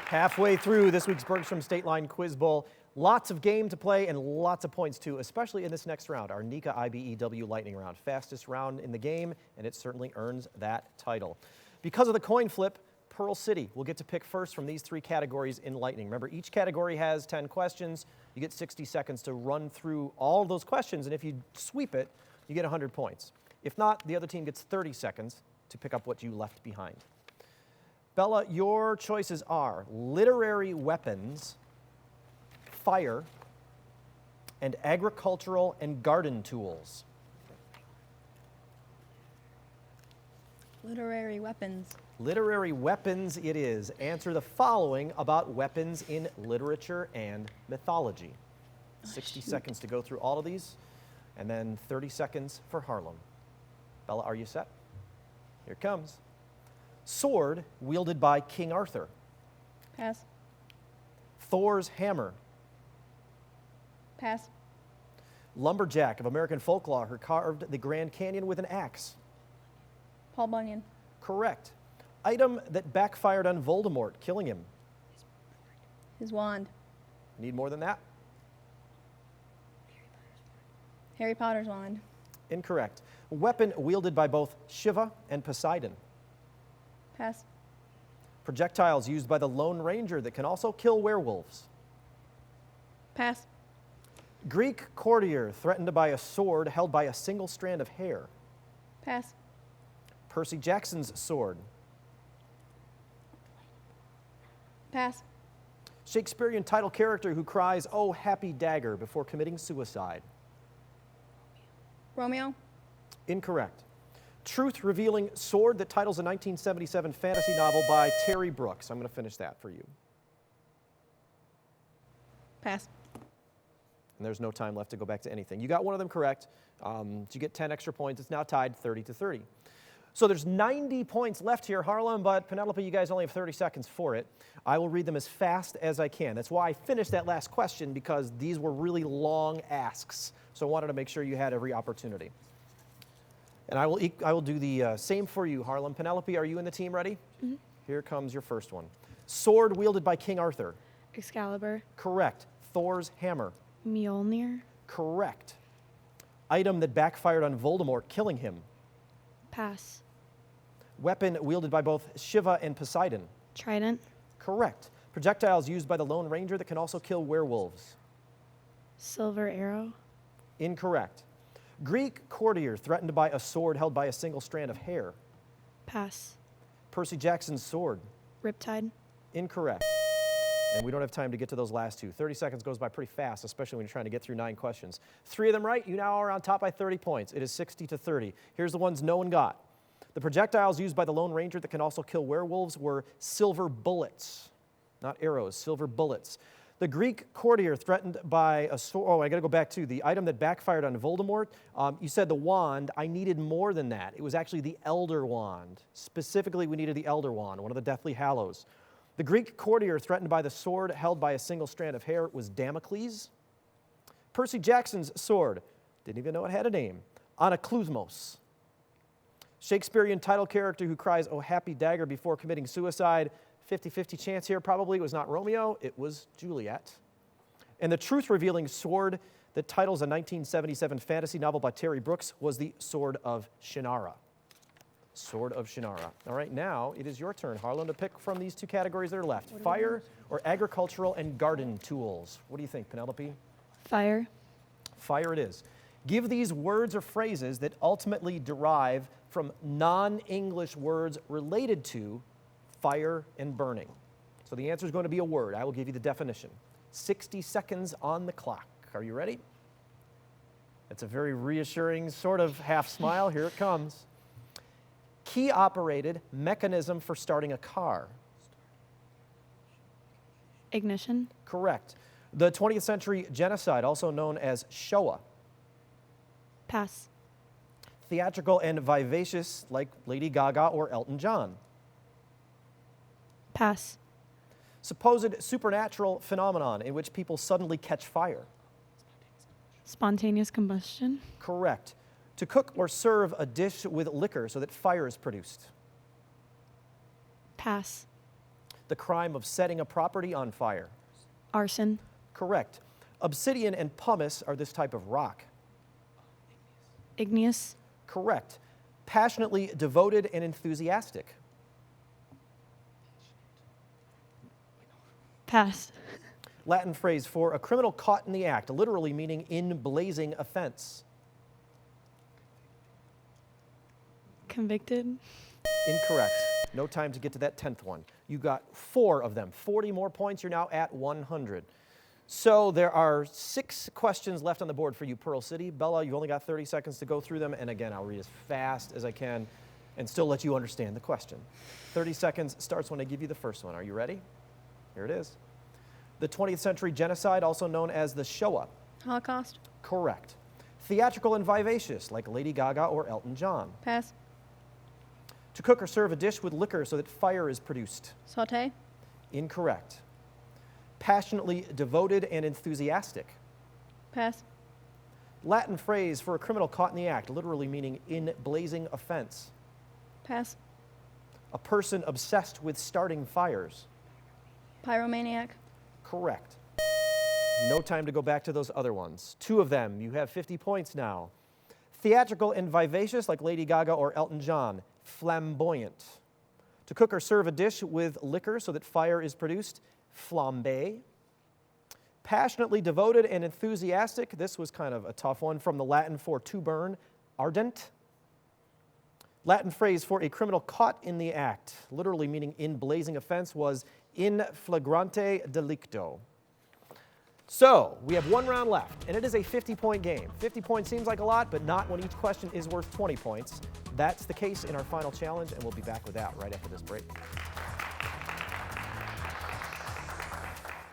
Halfway through this week's Bergstrom State Line Quiz Bowl. Lots of game to play and lots of points too, especially in this next round, our NECA IBEW Lightning Round. Fastest round in the game, and it certainly earns that title. Because of the coin flip, Pearl City will get to pick first from these three categories in Lightning. Remember, each category has 10 questions. You get 60 seconds to run through all of those questions, and if you sweep it, you get 100 points. If not, the other team gets 30 seconds to pick up what you left behind. Bella, your choices are literary weapons, fire, and agricultural and garden tools. Literary weapons. Literary weapons it is. Answer the following about weapons in literature and mythology. 60 seconds to go through all of these, and then 30 seconds for Harlem. Bella, are you set? Here it comes. Sword wielded by King Arthur. Pass. Thor's hammer. Pass. Lumberjack of American folklore who carved the Grand Canyon with an axe. Paul Bunyan. Correct. Item that backfired on Voldemort, killing him. His wand. Need more than that? Harry Potter's wand. Incorrect. Weapon wielded by both Shiva and Poseidon. Pass. Projectiles used by the Lone Ranger that can also kill werewolves. Pass. Greek courtier threatened by a sword held by a single strand of hair. Pass. Percy Jackson's sword. Pass. Shakespearean title character who cries, "Oh, happy dagger," before committing suicide. Romeo. Incorrect. Truth-revealing sword that titles a 1977 fantasy novel by Terry Brooks. I'm going to finish that for you. Pass. And there's no time left to go back to anything. You got one of them correct. So you get 10 extra points. It's now tied 30-30. So there's 90 points left here, Harlem, but Penelope, you guys only have 30 seconds for it. I will read them as fast as I can. That's why I finished that last question, because these were really long asks. So I wanted to make sure you had every opportunity. And I will do the same for you, Harlem. Penelope, are you and the team ready? Mm-hmm. Here comes your first one. Sword wielded by King Arthur. Excalibur. Correct. Thor's hammer. Mjolnir. Correct. Item that backfired on Voldemort, killing him. Pass. Weapon wielded by both Shiva and Poseidon. Trident. Correct. Projectiles used by the Lone Ranger that can also kill werewolves. Silver arrow. Incorrect. Greek courtier threatened by a sword held by a single strand of hair. Pass. Percy Jackson's sword. Riptide. Incorrect. And we don't have time to get to those last two. 30 seconds goes by pretty fast, especially when you're trying to get through 9 questions. 3 of them right, you now are on top by 30 points. It is 60-30. Here's the ones no one got. The projectiles used by the Lone Ranger that can also kill werewolves were silver bullets. Not arrows, silver bullets. The Greek courtier threatened by a sword. Oh, I got to go back to the item that backfired on Voldemort. You said the wand. I needed more than that. It was actually the Elder Wand. Specifically, we needed the Elder Wand, one of the Deathly Hallows. The Greek courtier threatened by the sword held by a single strand of hair was Damocles. Percy Jackson's sword, didn't even know it had a name, Anaklusmos. Shakespearean title character who cries, "Oh, happy dagger," before committing suicide. 50-50 chance here, probably. It was not Romeo, it was Juliet. And the truth-revealing sword that titles a 1977 fantasy novel by Terry Brooks was the Sword of Shannara. Sword of Shannara. All right, now it is your turn, Harlan, to pick from these two categories that are left. Fire or agricultural and garden tools. What do you think, Penelope? Fire. Fire it is. Give these words or phrases that ultimately derive from non-English words related to fire and burning. So the answer is going to be a word. I will give you the definition. 60 seconds on the clock. Are you ready? That's a very reassuring sort of half smile. Here it comes. Key-operated mechanism for starting a car. Ignition. Correct. The 20th century genocide, also known as Shoah. Pass. Theatrical and vivacious, like Lady Gaga or Elton John. Pass. Supposed supernatural phenomenon in which people suddenly catch fire. Spontaneous combustion. Correct. To cook or serve a dish with liquor so that fire is produced. Pass. The crime of setting a property on fire. Arson. Correct. Obsidian and pumice are this type of rock. Igneous. Correct. Passionately devoted and enthusiastic. Pass. Latin phrase for a criminal caught in the act, literally meaning in blazing offense. Convicted. Incorrect. No time to get to that 10th one. You got 4 of them. 40 more points. You're now at 100. So there are 6 questions left on the board for you, Pearl City. Bella, you've only got 30 seconds to go through them. And again, I'll read as fast as I can and still let you understand the question. 30 seconds starts when I give you the first one. Are you ready? Here it is. The 20th century genocide, also known as the Shoah. Holocaust. Correct. Theatrical and vivacious, like Lady Gaga or Elton John. Pass. To cook or serve a dish with liquor so that fire is produced. Saute. Incorrect. Passionately devoted and enthusiastic. Pass. Latin phrase for a criminal caught in the act, literally meaning in blazing offense. Pass. A person obsessed with starting fires. Pyromaniac. Correct. No time to go back to those other ones. 2 of them. You have 50 points now. Theatrical and vivacious, like Lady Gaga or Elton John. Flamboyant. To cook or serve a dish with liquor so that fire is produced. Flambe. Passionately devoted and enthusiastic. This was kind of a tough one, from the Latin for to burn. Ardent. Latin phrase for a criminal caught in the act, literally meaning in blazing offense, was in flagrante delicto. So we have 1 round left, and it is a 50-point game. 50 points seems like a lot, but not when each question is worth 20 points. That's the case in our final challenge, and we'll be back with that right after this break.